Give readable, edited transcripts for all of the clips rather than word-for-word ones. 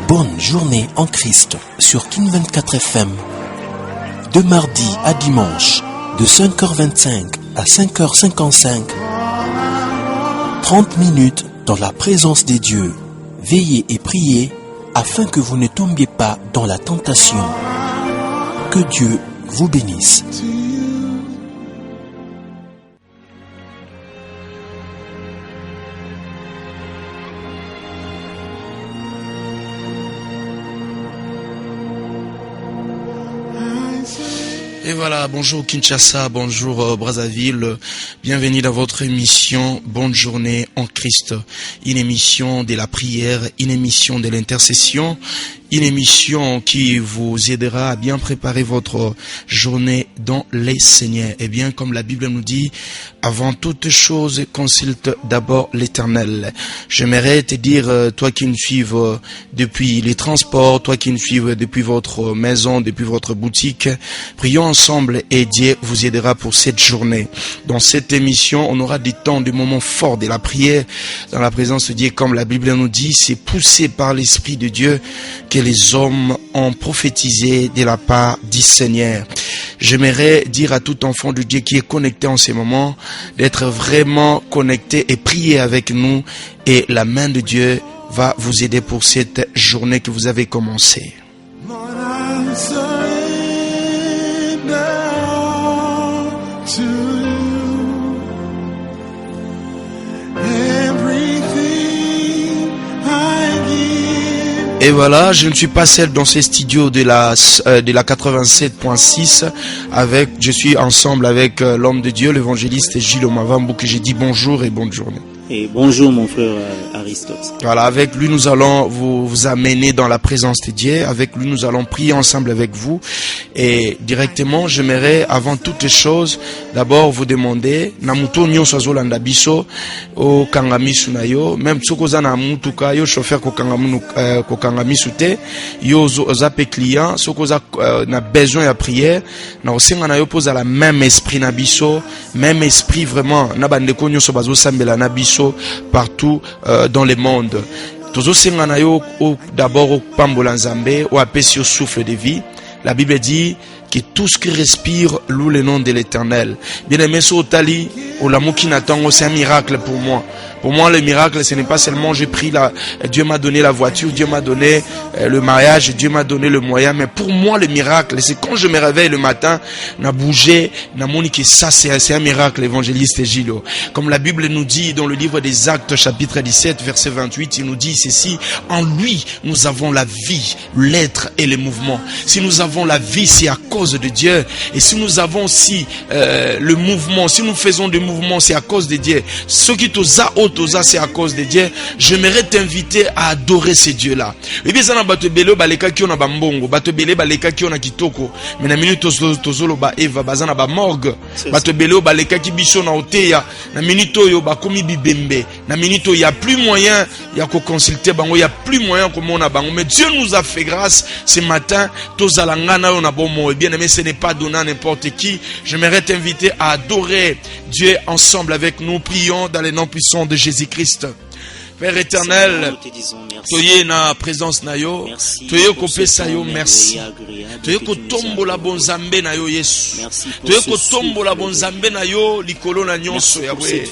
Bonne journée en Christ sur King 24 FM. De mardi à dimanche, de 5h25 à 5h55. 30 minutes dans la présence des dieux. Veillez et priez afin que vous ne tombiez pas dans la tentation. Que Dieu vous bénisse. Et voilà, bonjour Kinshasa, bonjour Brazzaville, bienvenue dans votre émission Bonne journée en Christ, une émission de la prière, une émission de l'intercession, une émission qui vous aidera à bien préparer votre journée dans les Seigneurs. Et bien, comme la Bible nous dit, avant toute chose, consulte d'abord l'Éternel. J'aimerais te dire, toi qui nous suives depuis les transports, toi qui nous suives depuis votre maison, depuis votre boutique, prions ensemble et Dieu vous aidera pour cette journée. Dans cette émission, on aura des temps, des moments forts de la prière, dans la présence de Dieu, comme la Bible nous dit, c'est poussé par l'Esprit de Dieu que les hommes ont prophétisé de la part du Seigneur. J'aimerais dire à tout enfant de Dieu qui est connecté en ce moment d'être vraiment connecté et prier avec nous, et la main de Dieu va vous aider pour cette journée que vous avez commencée. Et voilà, je ne suis pas seul dans ces studios de la 87.6 je suis ensemble avec l'homme de Dieu, l'évangéliste Gilles Omavambo, que j'ai dit bonjour et bonne journée. Et bonjour mon frère Aristote. Voilà, avec lui nous allons vous amener dans la présence de Dieu. Avec lui nous allons prier ensemble avec vous. Et directement, j'aimerais avant toutes choses d'abord vous demander namuto nyonso azolanda biso o kangamisu na yo, même sokoza na mutuka yo chauffeur ko kangamisu te yo zape client sokoza na besoin ya prière na osenga na yo poza la même esprit na biso, même esprit vraiment na bandeko nyonso bazo sambela na biso partout dans le monde. Tozo senga na yo d'abord au pambola nzambe ou apesi au souffle de vie. La Bible dit que tout ce qui respire loue le nom de l'Éternel. Bien aimé, Sotali, ou l'amour qui n'attend, c'est un miracle pour moi. Pour moi, le miracle, ce n'est pas seulement j'ai pris Dieu m'a donné la voiture, Dieu m'a donné le mariage, Dieu m'a donné le moyen. Mais pour moi, le miracle, c'est quand je me réveille le matin, n'a bougé, n'a moni que ça, c'est un miracle, l'évangéliste Gilles. Comme la Bible nous dit dans le livre des Actes, chapitre 17, verset 28, il nous dit ceci: en lui, nous avons la vie, l'être et le mouvement. Si nous avons la vie, c'est à cause de Dieu. Et si nous avons aussi le mouvement, si nous faisons du mouvement, c'est à cause de Dieu. Ce qui t'osa c'est à cause de Dieu. J'aimerais t'inviter à adorer ces dieux-là. Et bien ça na bato bele baleka ki ona bambongo, bato bele baleka ki ona kitoko. Mais na minute tozolo ba Eva bazana ba morgue. Bato bele baleka ki biso na oteya. Na minute yo ba komi bibembe. Na minute il y a plus moyen ya ko consulter bango, il y a plus moyen ko mona bango. Mais Dieu nous a fait grâce ce matin. Tozalanga na yo na bomo. Et bien aimé, ce n'est pas donné à n'importe qui. J'aimerais t'inviter à adorer Dieu ensemble avec nous. Prions dans le nom puissant de Jésus-Christ. Père éternel, toye na présence na yo, toye kopesa yo merci. Toye kotombola bonzambe na yo Yesu. Toye kotombola bonzambe na yo likolo na nyonso Yahweh.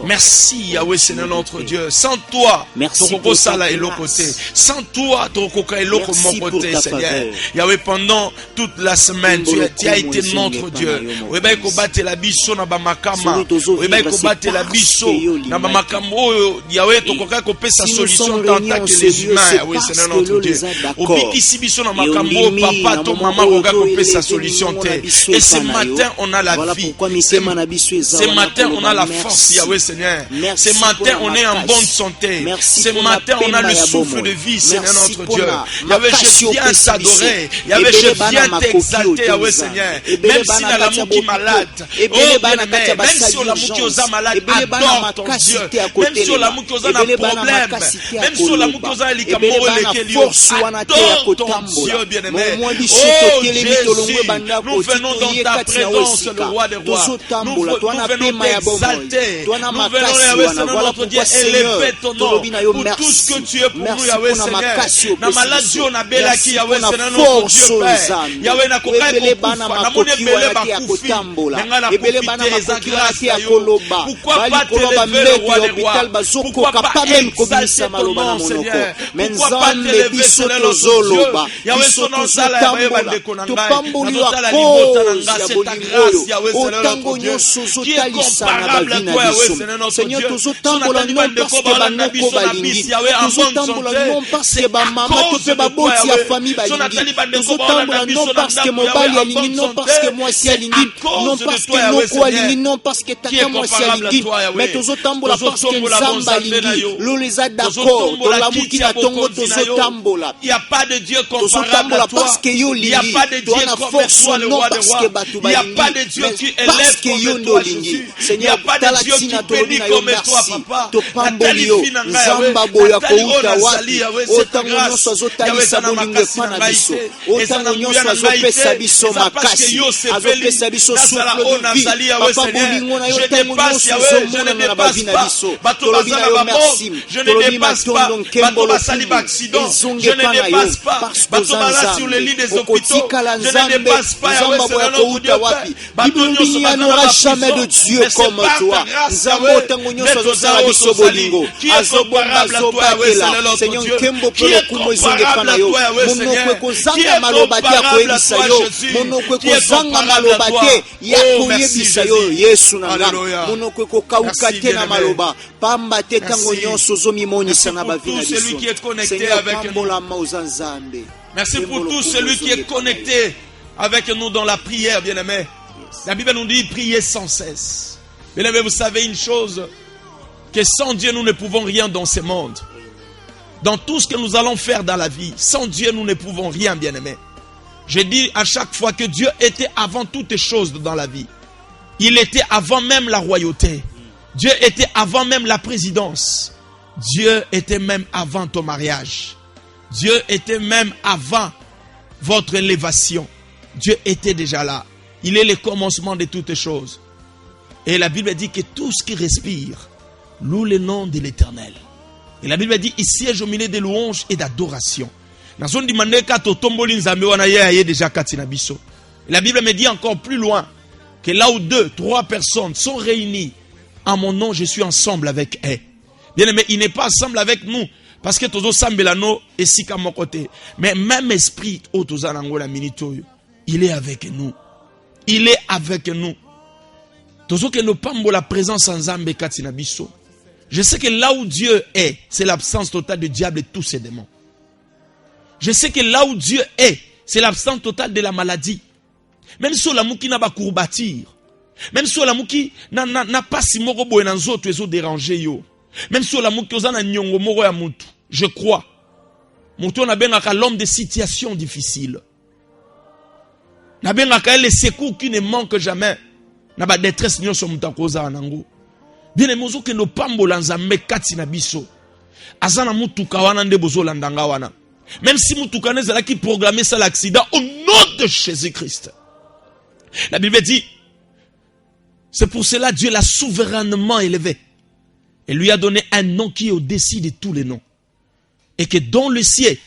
Merci Yahweh Seigneur notre Dieu. Sans toi, tokoko sala eloko te. Sans toi, tokoka eloko moko te Seigneur. Yahweh, pendant toute la semaine, tu as été notre Dieu. Weba ko batela biso na ba makama. Weba ko batela biso na ba makambo Yahweh tokoka sa solution dans tant que les humains, oui, Seigneur notre Dieu. Obiki biso na makambo, papa, ton maman, koka kope sa solution. Et ce matin, on a la vie. Ce matin, on a la force, Yahweh Yahweh Seigneur. Merci Ce matin, pour on la est en makasi. bonne santé. Merci Ce pour matin, la on a le pema ya souffle bomoi. de vie, Seigneur Merci notre pour Dieu. la Yahweh, makasi je viens opesi t'adorer. biso. Yahweh, je Ebele bana viens makoki t'exalter, Yahweh otonza. Seigneur. Ebele Même si bana la kati ya lamuki boputo. malade, Ebele oh bana kati ya bien-aimé, même basali si lamuki urgence. oza malade, Ebele bana adore ton makasi Dieu. te ya Même si kotelema. lamuki oza na Ebele bana problème, makasi te ya même si lamuki koloba. oza na Ebele likambo bana lekeli, force wana te ya adore ton kotambola. Dieu, bien-aimé. Momoi biso Oh totelemi tolongwe Jésus, bandako nous venons dans titoye ta kati na présence, wesika. le roi des rois. Tozotambola, Nous twana venons pema ya bomoi. t'exalter. Twana Nous venons, makasi Yahweh, wana. Seigneur Voilà notre Dieu, pourquoi Seigneur, élever ton nom tolobi na yo pour tout ce que merci. tu es pour nous, Merci Yahweh pour na Seigneur. makasi Na opesi maladi biso. on abelaki, Merci Yahweh pour na Seigneur notre force Dieu Père. nzambe. Yahweh na kokai Ebele bana kokufa, na moni makoki ebele wana te ya bakufi. kotambola. Nenga na Ebele bana profiter eza makoki wana grâce te ya na yo. koloba. Pourquoi Bali pas koloba t'élever le mbeto roi ya des hôpital rois? bazokoka Pourquoi pa pas même kobimisa exalter ton maloba na nom, monoko. Seigneur? Mais Pourquoi pas nzambe t'élever, biso Seigneur notre tozoloba. Dieu? Yahweh Biso son ozala ya baye tozotambola. bandeko na ngai. Topamboli Nazotala wa libota na cause ngai, ya c'est ta bolingo grâce, oyo. Yahweh Seigneur Otango notre Dieu. nyonso Qui est ozotalisa na comparable à bavi na toi, Yahweh biso. Seigneur notre Seigneur, Dieu? tozotambola non parce que banoko balingi. Tozotambola non parce que bamama to pe baboti ya famille balingi. Tozotambola non parce que mobali alingi, non parce que mwasi alingi, non parce que noko alingi, non parce que tata mwasi alingi. Mais tozotambola parce que nzamba alingi. Loleza d'accord, tolamuki na tongo tozotambola. Il n'y a pas de Dieu comparable Tozotambola à toi. parce que yo Il n'y a lingi. pas de Dieu Toana comme force toi, le non roi des parce rois. que batu Il n'y a balingi. pas de Dieu qui Parce élève que yo comme toi, lingi. Jésus. Il n'y Seigneur, a pas de Dieu qui talatina tolobina bénit yo comme toi, merci. papa. Topamboli yo. Nzamba boya kouta wapi. Otango nyonso azotalisa bolingo epa na biso. Otango nyonso azopesa biso makasi. Azopesa biso souffle de vie. Papa bolingo na yo tango nyonso ozomonana na bavi na biso. Tolobi na yo merci. Tolobi matondo nkembolo kumu. Ezonge pa na yo. Parce que oza nzambe. Okotikala nzambe. Nzamba boya kouta wapi. Bible il n'y en aura jamais de Dieu comme toi. Nzambe otango nyonso azosala biso bolingo. Azobomba azobakela. Seigneur nkembo pe lokumu ezonge pa na yo. Monoko ekozanga maloba te ya koyebisa yo. Monoko ekozanga maloba te ya koyebisa yo. Yesu na nga. Monoko ekokauka te na maloba. Pamba te tango nyonso ozomimonisa na bavi na biso. Seigneur pambolama oza nzambe. Merci pour tout celui qui est connecté avec nous dans la prière, bien-aimé. La Bible nous dit prier sans cesse. Bien-aimé, vous savez une chose, que sans Dieu nous ne pouvons rien dans ce monde. Dans tout ce que nous allons faire dans la vie, sans Dieu nous ne pouvons rien, bien-aimé. Je dis à chaque fois que Dieu était avant toutes choses dans la vie. Il était avant même la royauté. Dieu était avant même la présidence. Dieu était même avant ton mariage. Dieu était même avant votre élévation. Dieu était déjà là. Il est le commencement de toutes choses. Et la Bible dit que tout ce qui respire loue le nom de l'Éternel. Et la Bible dit, il siège au milieu des louanges et d'adoration. Et la Bible me dit encore plus loin que là où 2, 3 personnes sont réunies en mon nom, je suis ensemble avec eux. Bien aimé, il n'est pas ensemble avec nous parce que tous sambelano et si à mon côté. Mais même esprit, il est avec nous. Il est avec nous. Tozo que nous pambo la présence en Zambé katina biso. Je sais que là où Dieu est, c'est l'absence totale du diable et tous ses démons. Je sais que là où Dieu est, c'est l'absence totale de la maladie. Même si la mouki n'a pas courbature. Même si la mouki n'a pas si moro boé dans autres les dérangé yo. Même si la mouki oza na nyongo moro ya mutu. Je crois. Mutu na bengaka l'homme de situations difficiles. Na bengaka les secours qui ne manquent jamais. Na ba détresse nyonso mutu akoza nango. Bien aimé ozo ke no pambola nzambe kati na biso. Azana mutuka wana nde bozo landanga wana. Même si mutuka nezala ki programmer ça l'accident au nom de Jésus-Christ. La Bible dit, c'est pour cela Dieu l'a souverainement élevé. Et lui a donné un nom qui est au-dessus de tous les noms. Et que dans le ciel,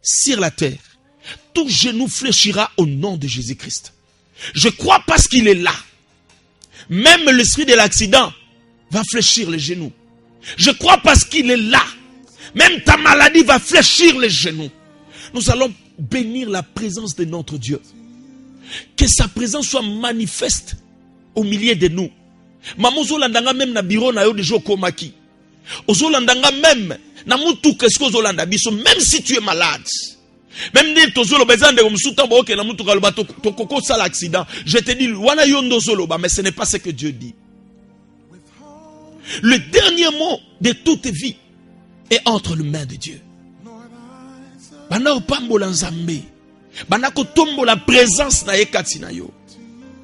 sur la terre, tout genou fléchira au nom de Jésus-Christ. Je crois parce qu'il est là. Même l'esprit de l'accident va fléchir les genoux. Je crois parce qu'il est là. Même ta maladie va fléchir les genoux. Nous allons bénir la présence de notre Dieu. Que sa présence soit manifeste au milieu de nous. Maman Zolandanga même na bureau na yo de Jokomaki. Ozolandanga même na mutu kesko Zolanda biso même si tu es malade. Même si tu es malade, je te dis, wana yondo zoloba, mais ce n'est pas ce que Dieu dit. Le dernier mot de toute vie est entre les mains de Dieu. Bana opambola nzambe. Bana kotombola présence na yekati na yo.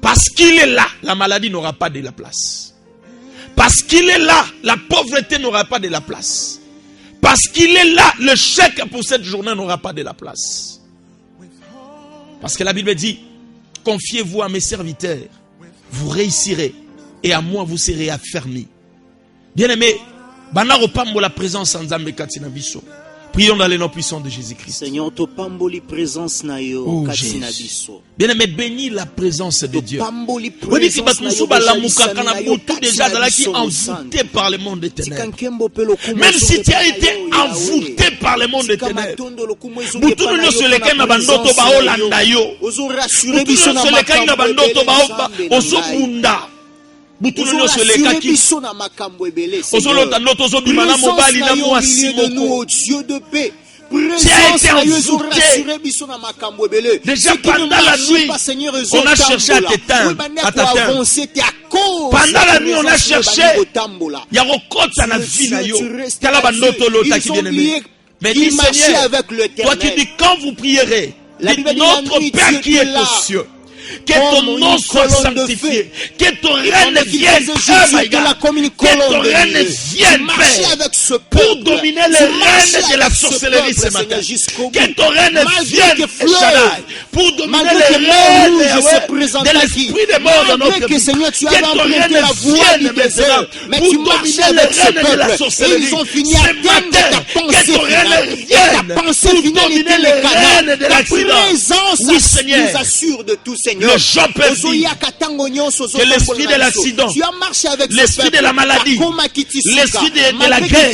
Parce qu'il est là, la maladie n'aura pas de la place. Parce qu'il est là, la pauvreté n'aura pas de la place. Parce qu'il est là, le chèque pour cette journée n'aura pas de la place. Parce que la Bible dit, confiez-vous à mes serviteurs, vous réussirez, et à moi vous serez affermis. Bien-aimé, banaro pambo la présence en Nzambe katina biso. Prions dans les noms puissants de Jésus-Christ. Seigneur, to pamboli présence na yo Oh, katina Jésus. biso. Bien-aimé, bénis la présence de Dieu. Pamboli Oui, si présence na yo tout déjà dans la qui envoûté par le monde des ténèbres. Même Même si tu as été envoûté par le monde des ténèbres, Butu no nyonso eleka na bandoto ba Olanda yo. Butu nyonso eleka na bandoto ba ozobunda. Butu no nyonso eleka ki. Ozolota ndoto ozobima na mobali na mwasi moko. Tu as été envoûté. Déjà pendant la nuit, on a cherché à t'éteindre, à t'atteindre. Pendant la nuit, on a cherché. Il y a rekota na vie na yo. Tala bandoto lota ki bien aimé. Mais dis Seigneur, toi qui dis quand vous prierez, dites notre Père qui est aux cieux. Que ton nom soit sanctifié. Que ton règne vienne. Oh my God. Que ton règne vienne, Père. Pour dominer le règne de la sorcellerie ce matin. Que ton règne vienne, Shaddai. Pour dominer le règne de l'esprit des morts dans notre vie. Que ton règne vienne maintenant. Pour dominer le règne de la sorcellerie. Ce matin, que ton règne vienne. Pour dominer le règne de l'accident. Oui, Seigneur. Le Job peut dire que l'esprit de l'accident, l'esprit de la maladie, l'esprit de la guerre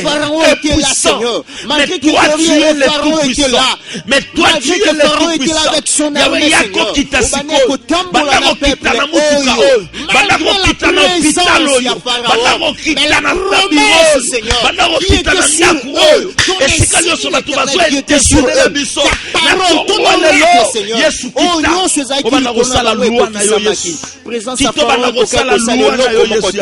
est puissant. Mais toi tu es le tout puissant. Mais toi tu es le tout puissant. Yahweh yako kita siko. Banako kita na mutuka oyo. Banako kita na hospital oyo. Banako kita na tabiro. Banako kita na ndaku oyo. Esika nyonso bato bazoetesonela biso. Na tongo lelo Yesu kita. Obana kosala loi na yo Yesu. Tito bana kosala loi na yo Yesu.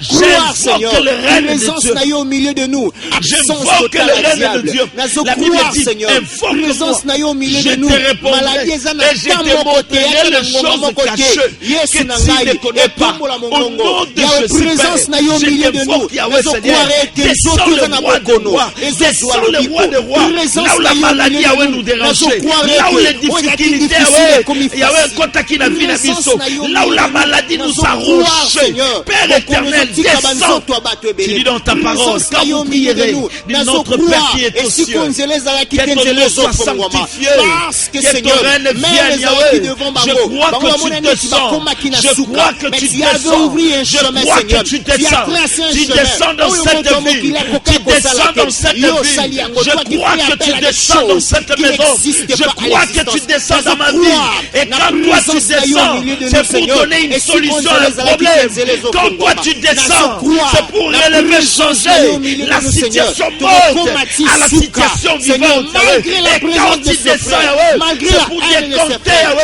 J'invoque le règne de Dieu au milieu de nous. J'invoque le règne de Dieu. La Bible dit, invoque-moi, je te répondrai et je te montrerai les choses cachées que tu ne connais pas. Au nom de Jésus, je t'invoque Yahweh Seigneur. Descends le roi de rois. Descends le roi de rois. Là où la maladie Yahweh nous dérangeait. Là où les difficultés Yahweh kontaki na vie na biso. Là où la maladie nous a rouché. Père éternel, descends. Tu dis dans ta parole, quand vous prierez, dis notre Père qui est aux cieux, que ton nom soit sanctifié, que ton règne vienne, Yahweh. Je crois que tu descends. Je crois que tu descends. Je crois que tu descends. Tu descends dans cette ville. Tu descends dans cette ville. Je crois que tu descends dans cette maison. Je crois que tu descends dans ma vie. Et quand toi tu descends, c'est pour donner une solution à un problème. Quand toi tu descends, c'est pour relever, changer la situation morte à la situation vivante. Et quand tu descends, c'est pour décompter quelque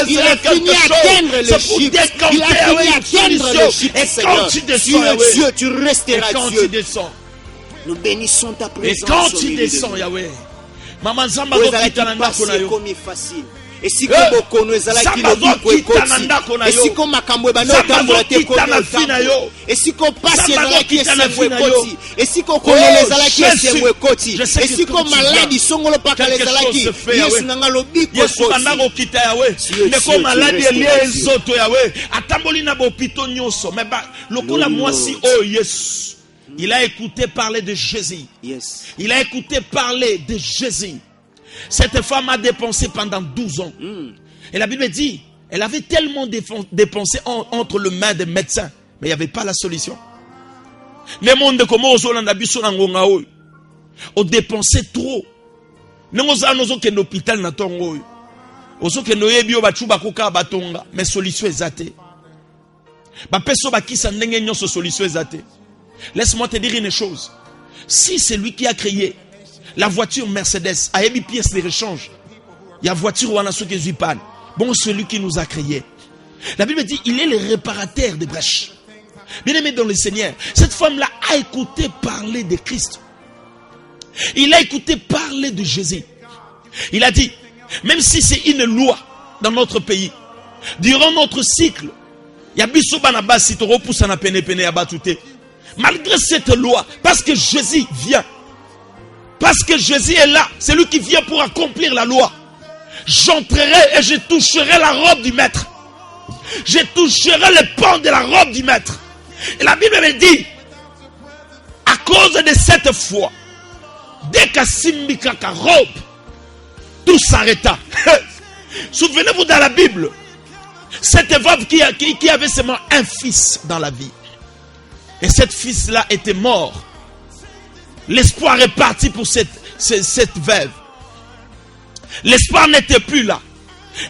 chose. C'est pour décompter une solution. Et quand tu descends, Dieu, tu resteras Dieu. Nous bénissons ta présence. Et quand tu descends, Yahweh, Maman Zamba kokita na ndako na yo. Esiko bokono ezalaki lobiko ekoti. Esiko makambo ebanda otambola te kono. Esiko pasi ezalaki esengo ekoti. Esiko kolele ezalaki esengo ekoti. Esiko maladi songolo pakala ezalaki. Yesu nanga lobiko ekoti. Yesu banda kokita Yahweh. Ndeko maladi elie ezoto Yahweh. Atamboli na bopito nyonso. Mais lokola mwasi o Yesu. Il a écouté parler de Jésus. Yes. Il a écouté parler de Jésus. Cette femme a dépensé pendant 12 ans. Et la Bible dit, elle avait tellement dépensé entre les mains des médecins. Mais il n'y avait pas la solution. Le monde comme on dépensait trop. Mais solution est laisse-moi te dire une chose. Si c'est lui qui a créé la voiture Mercedes, a émis pièces de rechange, il y a voiture ou qui est panne. Bon, celui qui nous a créé. La Bible dit, il est le réparateur des brèches. Bien aimé dans le Seigneur, cette femme-là a écouté parler de Christ. Il a écouté parler de Jésus. Il a dit, même si c'est une loi dans notre pays, durant notre cycle, malgré cette loi, parce que Jésus vient, parce que Jésus est là, c'est lui qui vient pour accomplir la loi. J'entrerai et je toucherai la robe du maître. Je toucherai le pan de la robe du maître. Et la Bible me dit, à cause de cette foi, dès qu'Asimbika robe, tout s'arrêta. Souvenez-vous dans la Bible, cette veuve qui avait seulement un fils dans la vie. Et cet fils-là était mort. L'espoir est parti pour cette veuve. L'espoir n'était plus là.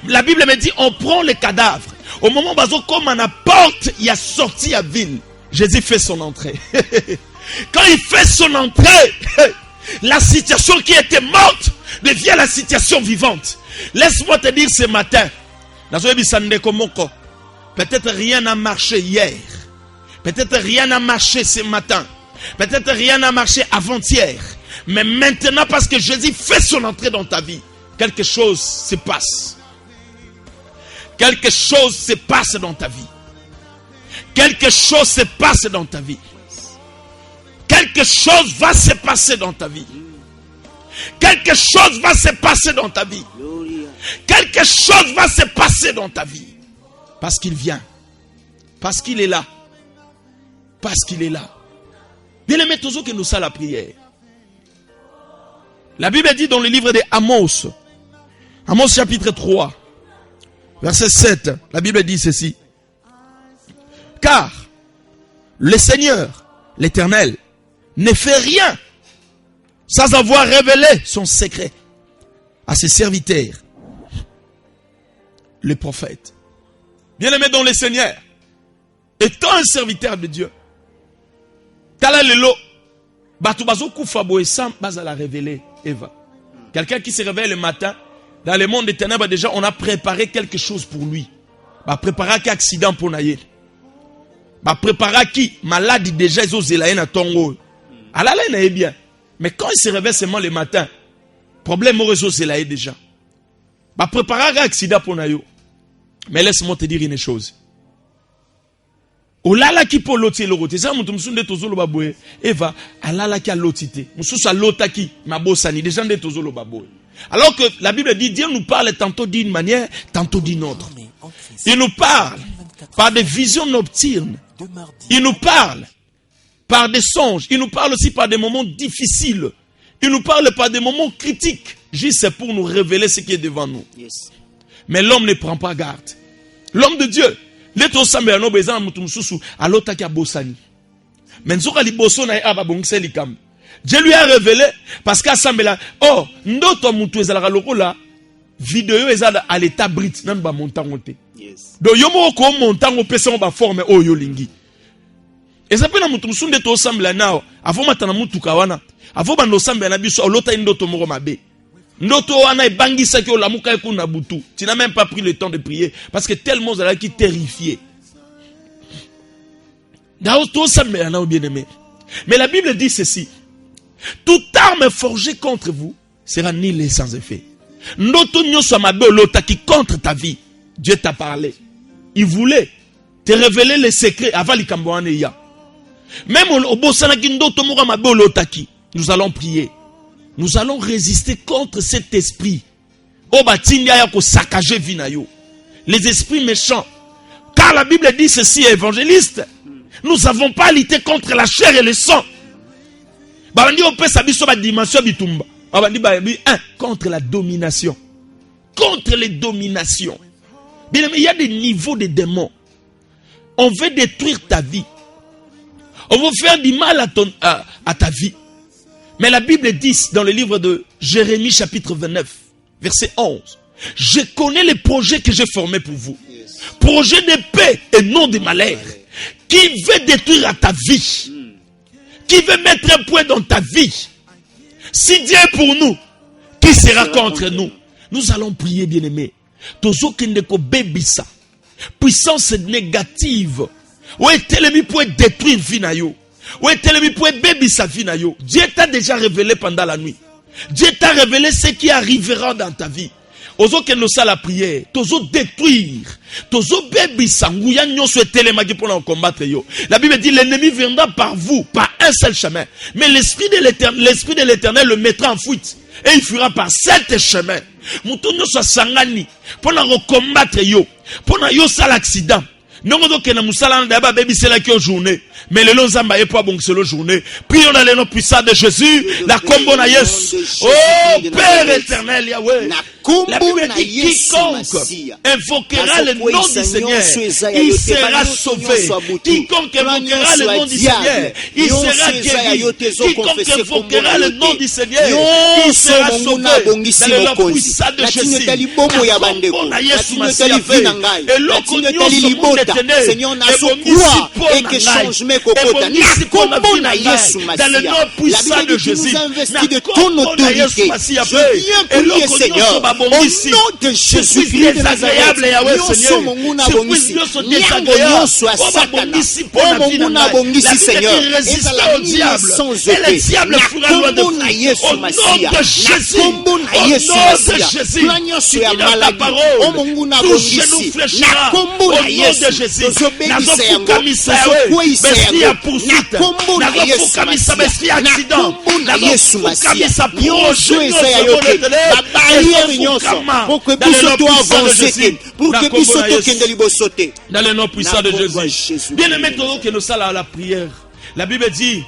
La Bible me dit, on prend les cadavres. Au moment où comme à la porte, il a sorti à ville. Jésus fait son entrée. Quand il fait son entrée, la situation qui était morte devient la situation vivante. Laisse-moi te dire ce matin, peut-être rien n'a marché hier. Peut-être rien n'a marché ce matin. Peut-être rien n'a marché avant-hier. Mais maintenant, parce que Jésus fait son entrée dans ta vie, quelque chose se passe. Quelque chose se passe dans ta vie. Quelque chose se passe dans ta vie. Quelque chose va se passer dans ta vie. Quelque chose va se passer dans ta vie. Quelque chose va se passer dans ta vie. Parce qu'il vient. Parce qu'il est là. Parce qu'il est là. Bien aimé, tous ceux qui nous savent la prière. La Bible dit dans le livre de Amos, Amos chapitre 3, verset 7, la Bible dit ceci. Car le Seigneur, l'Éternel, ne fait rien sans avoir révélé son secret à ses serviteurs, les prophètes. Bien-aimé dans le Seigneur, étant un serviteur de Dieu, quelqu'un qui se réveille le matin, dans le monde des ténèbres, déjà on a préparé quelque chose pour lui. Préparer qui accident pour naïe. Préparer qui maladie déjà ils osent la haine à tongo. Alors là il est bien. Mais quand il se réveille seulement le matin, problème au réseau c'est là déjà. Préparer qui accident pour naïe. Mais laisse-moi te dire une chose. Olala qui peut lotir le roté. Ça mutum sunde tozolo baboe. Eva alala qui a lotité. Mususa lotaki mabosani déjà de tozolo baboe. Alors que la Bible dit, Dieu nous parle tantôt d'une manière, tantôt d'une autre. Il nous parle par des visions nocturnes. Il nous parle par des songes. Il nous parle aussi par des moments difficiles. Il nous parle par des moments critiques. Juste pour nous révéler ce qui est devant nous. Mais l'homme ne prend pas garde. L'homme de Dieu. Dieu lui a révélé parce qu'à Sambela, oh, ndoto mutu ezalaka lokola vidéo ezala à l'état brut nan ba montango te. Do yomo ko montango pesa ba forme o yo lingi. Ezape na mutu musunde to Sambela nao, avoma matana mutu kawana, avoma no Sambela na biso olota ndoto moko mabe. Ndoto wana ebangisa ki olamuka eku na butu. Tu n'as même pas pris le temps de prier parce que tellement zala qui terrifié. Dao to Sambela na bien aimé. Mais la Bible dit ceci. Toute arme forgée contre vous sera nulle et sans effet. Ndoto nyoso mabe olota qui contre ta vie. Dieu t'a parlé. Il voulait te révéler les secrets avant likambo wana ya. Même au bosana ki ndoto moko mabe olota ki. Nous allons prier. Nous allons résister contre cet esprit. Obatindia ya ko saccager vie na yo. Les esprits méchants. Car la Bible dit ceci, évangéliste. Nous n'avons pas lutté contre la chair et le sang. Contre la domination. Contre les dominations. Bien, il y a des niveaux de démons. On veut détruire ta vie. On veut faire du mal à ta vie. Mais la Bible dit dans le livre de Jérémie chapitre 29, verset 11. Je connais les projets que j'ai formés pour vous. Projets de paix et non de malheur. Qui veut détruire ta vie. Qui veut mettre un point dans ta vie. Si Dieu est pour nous, qui sera contre nous? Nous allons prier, bien-aimés. Tozo kendeko bebisa. Puissance négative. Où est l'ennemi pour détruire vie na yo? Dieu t'a déjà révélé pendant la nuit. Dieu t'a révélé ce qui arrivera dans ta vie. Ozo que nous ça la prière, tozo détruire, tozo bébi sangouya nyonso etelemaki pour nous combattre yo. La Bible dit l'ennemi viendra par vous, par un seul chemin. Mais l'esprit de l'Éternel le mettra en fuite et il fuira par 7 chemins. Mutu nyonso sangani pour nous combattre yo, pour nous yo ça l'accident. Non que na musala ndaba bébi c'est la qui journée. Mais le long zamba est pas bon que c'est la journée. Prions dans le nom puissant de Jésus, la combo na Yesu. Oh Père éternel Yahweh. La Bible dit quiconque invoquera le nom du Seigneur, il sera sauvé. Quiconque invoquera le nom du Seigneur, il sera guéri. Quiconque invoquera le nom du Seigneur, il sera sauvé. Dans le nom puissant de Jésus. La combo na Yesu Masia fait. Et l'autre nyonso monde éternel. Seigneur na sokwa et que changement kokota. Na combo na Yesu Masia. Dans le nom puissant de Jésus. De ton autorité. Je viens prier Seigneur. Au nom de Jésus-Christ de Nazareth, nyonso mungu na bongisi, nyango nyonso asakana, o mungu na bongisi Seigneur, ezala nini sans ete, na kombo na Yesu Masia, na kombo na Yesu Masia, na nyonso ya maladi, o mungu na bongisi, na kombo na Yesu, tozobebisa yango, tozokweyisa yango, na kombo na Yesu Masia, na kombo na Yesu Masia, nyonso eza ya yote, babariere nyonso, pour que puisse toi avancer, pour que puisse toi kende libosote. Dans le nom puissant de Jésus. Bien aimé, que nous sommes à la prière. La Bible dit,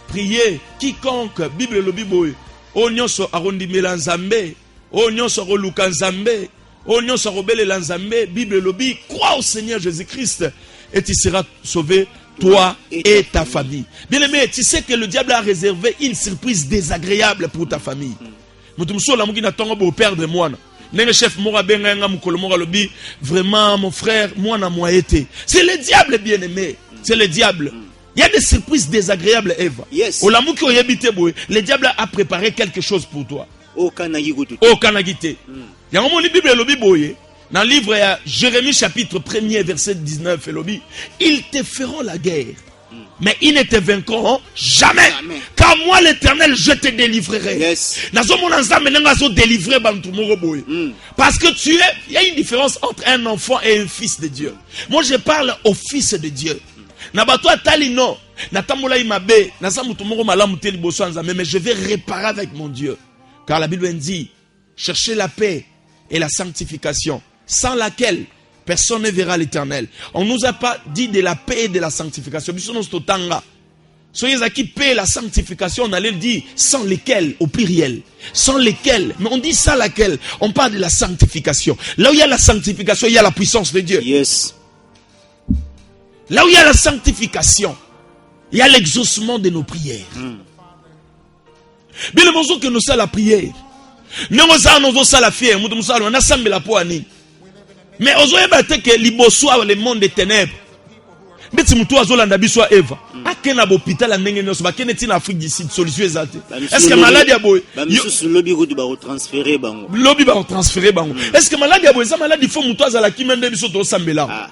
priez quiconque, Bible le Bible, o nyonso arondi melanzambe, o nyonso roluka nzambe, o nyonso robele lanzambe, Bible le Bible, crois au Seigneur Jésus-Christ et tu seras sauvé, toi et ta famille. Bien aimé, tu sais que le diable a réservé une surprise désagréable pour ta famille. Perdre moi. Vraiment, mon frère, moi n'a moi été. C'est le diable bien aimé. C'est le diable. Il y a des surprises désagréables, Eva. Yes. Le diable a préparé quelque chose pour toi. Au Kanagité. Il y a un moment Bible le Bible. Dans le livre Jérémie chapitre 1er verset 19 ils te feront la guerre. Mais ils ne te vaincront jamais. Car moi l'Éternel, je te délivrerai. Yes. Parce que il y a une différence entre un enfant et un fils de Dieu. Moi je parle au fils de Dieu. Mais je vais réparer avec mon Dieu. Car la Bible dit, cherchez la paix et la sanctification, sans laquelle personne ne verra l'Éternel. On ne nous a pas dit de la paix et de la sanctification. Soyez qui paix et la sanctification, on allait le dire sans lesquels, au pluriel. Sans lesquels, mais on dit sans laquelle. On parle de la sanctification. Là où il y a la sanctification, il y a la puissance de Dieu. Yes. Là où il y a la sanctification, il y a l'exaucement de nos prières. Bien le bonjour que nous sommes la prière. Nous sommes la fière. Nous sommes la poignée. Mais ozo ebate que liboso le monde des ténèbres. Mais si mutu azolanda biso Eva, akena hôpital ndenge nyonso bakene tina Afrique du Sud solution ezate. Est-ce que maladie a boy? Lobby go ba transférer bango. Lobby ba transférer bango. Est-ce que maladie a boy? Ça maladie faut mutu azala kimende biso to sambela.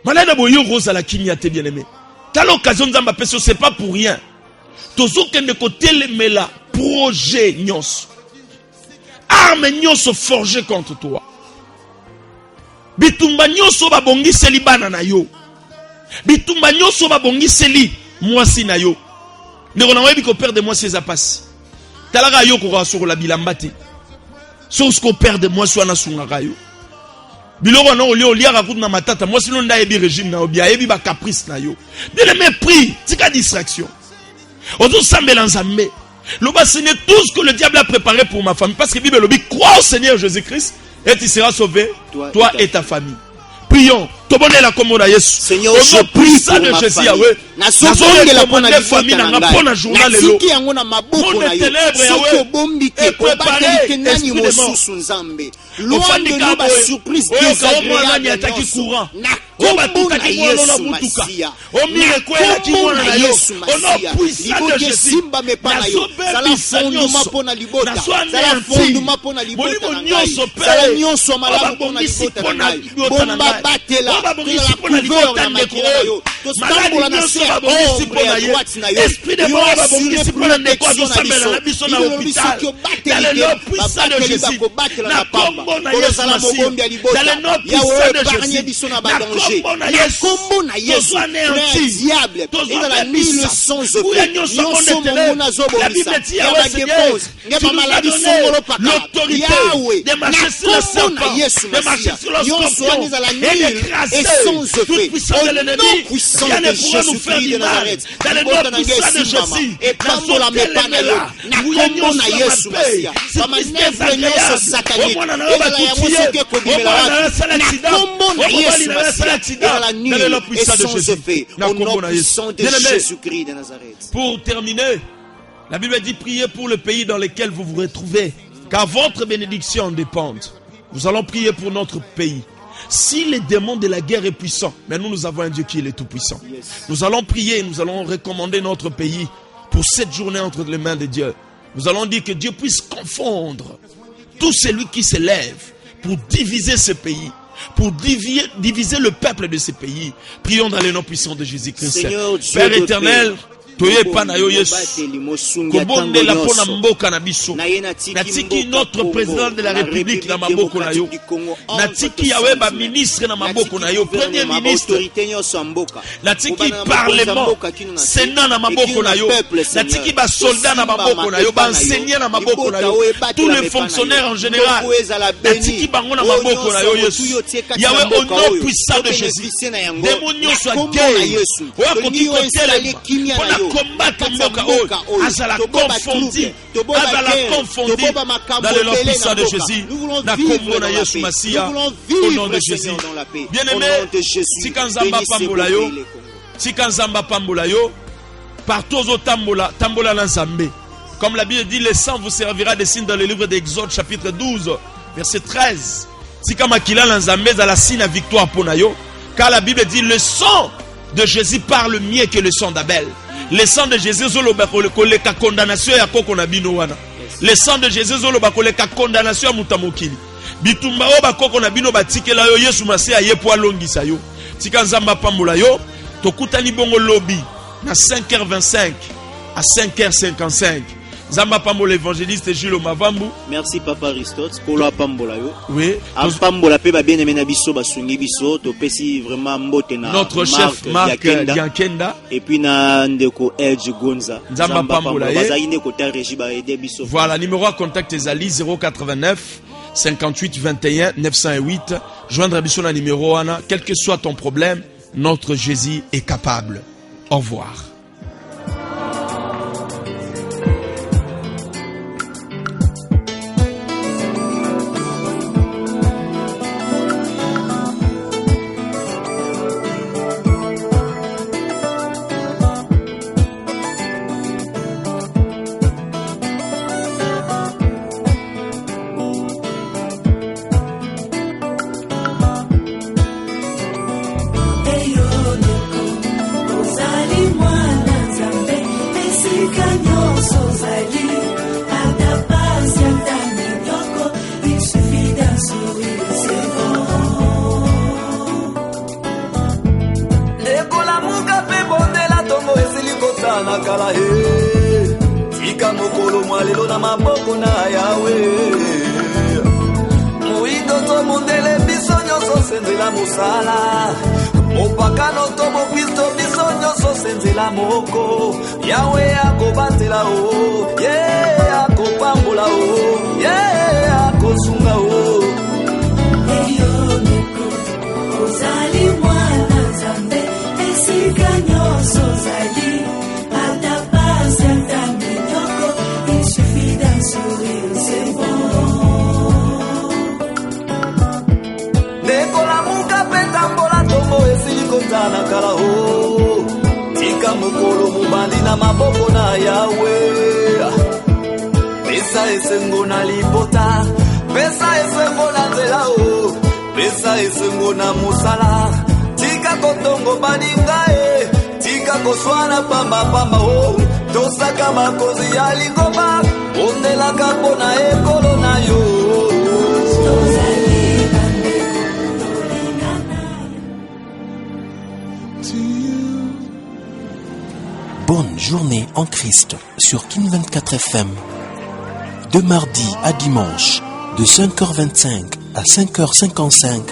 Maladie a boy yo rose la kimia te bien aimé. T'as l'occasion nzamba peso c'est pas pour rien. Tozo kende côté le mela projet nyonso. Arme nyonso forgé contre toi. Bitumba nyoso babongiseli bana na yo. Bitumba nyoso babongiseli mwasi na yo. Ndeko na webi ko perdre moi ses apasi. Talaka yo ko rasoko la bilambati. Sauf ko perdre moi so na sunga yo. Biloko na oli oliaka kutu na matata moi sino nda yebi régime na obi yebi ba caprice na yo. De le mépris, tika distraction. Ozo sambela nzambe. Loba Seigneur tout ce que le diable a préparé pour ma famille parce que Bible lobi crois au Seigneur Jésus-Christ. Et tu seras sauvé, toi et ta famille. Prions. Seigneur, je prie pour ma famille. Loin de nous, ma surprise désagréable. totambola na se ya ombre ya droite na yo yo assuré protection na biso libelo soki obateli babateli bakobatela na pamba kolozala mogombi ya libota yawe epargne biso na badanger na kombo na Yesu le diable ezala nini sans effet nyonso monguna azobomisa ya badepose nge bamaladi songolo paka yawe na kombo na Yesu Masiya nyonso wana ezala nini et sans effet au nom puissant de Jésus-Christ de Nazareth libota na nge esimbama epambola mepa na yo na kombo na Yesu Masiya bamanevre nyonso satanike ezala yango soki ekobimela wapi na kombo na Yesu Masiya ezala nini et sans effet au nom puissant de Jésus-Christ de Nazareth. Pour terminer, la Bible dit priez pour le pays dans lequel vous vous retrouvez, car votre bénédiction dépend. Nous allons prier pour notre pays. Si les démons de la guerre est puissant, mais nous avons un Dieu qui est le tout-puissant. Nous allons prier, nous allons recommander notre pays pour cette journée entre les mains de Dieu. Nous allons dire que Dieu puisse confondre tout celui qui s'élève pour diviser ce pays, pour diviser le peuple de ce pays. Prions dans le nom puissant de Jésus-Christ. Père éternel, toyepa na yo Yesu kobondela pona mboka na biso natiki notre président de la République na maboko na yo natiki yawe ba ministre na maboko na yo premier ministre natiki parlement sénat na maboko na yo natiki ba soldat na maboko na yo ba enseignant na maboko na yo tous les fonctionnaires en général natiki bango na maboko na yo Yesu yawe au nom puissant de Jésus démonion soit guéri oya kokikotela combattre mboka oyo azala confondi dans le nom puissant de Jésus na kombo na Yesu Masiya au nom de Jésus. Bien-aimé, tika nzamba pambola yo, tika nzamba pambola yo, partout au tambola na nzambe. Comme la Bible dit, le sang vous servira de signe dans le livre d'Exode chapitre 12 verset 13. Tika makila na nzambe za la signe à victoire pour na yo, car la Bible dit le sang de Jésus parle mieux que le sang d'Abel. Le sang de Jésus zoloba koleka condamnation ya koko na bino wana. Le sang de Jésus zoloba koleka condamnation ya mutamokili. Bitumba o bakoko na bino batikela yo Yesu Masiya ye po alongisa yo. Tika nzamba pambola yo, tokutani bongo lobby na 5h25 à 5h55. Zamba pambola évangéliste Jules Mavambu. Merci Papa Aristote. Kolo pambola yo. Oui. Pambola pe ba bien aimé na biso basungi biso to pesi vraiment mbote na notre chef Marc Diankenda et puis na ndeko Edge Gonza. Zamba pambola bazali ndeko ta régie ba aider biso. Voilà, numéro à contact ezali 089 58 21 908. Joindre biso na numéro wana, quel que soit ton problème, notre Jésus est capable. Au revoir. To you Bonne journée en Christ sur Kin 24 FM. De mardi à dimanche, de 5h25 à 5h55.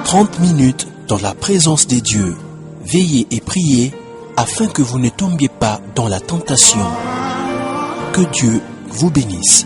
30 minutes dans la présence des dieux. Veillez et priez afin que vous ne tombiez pas dans la tentation. Que Dieu vous bénisse.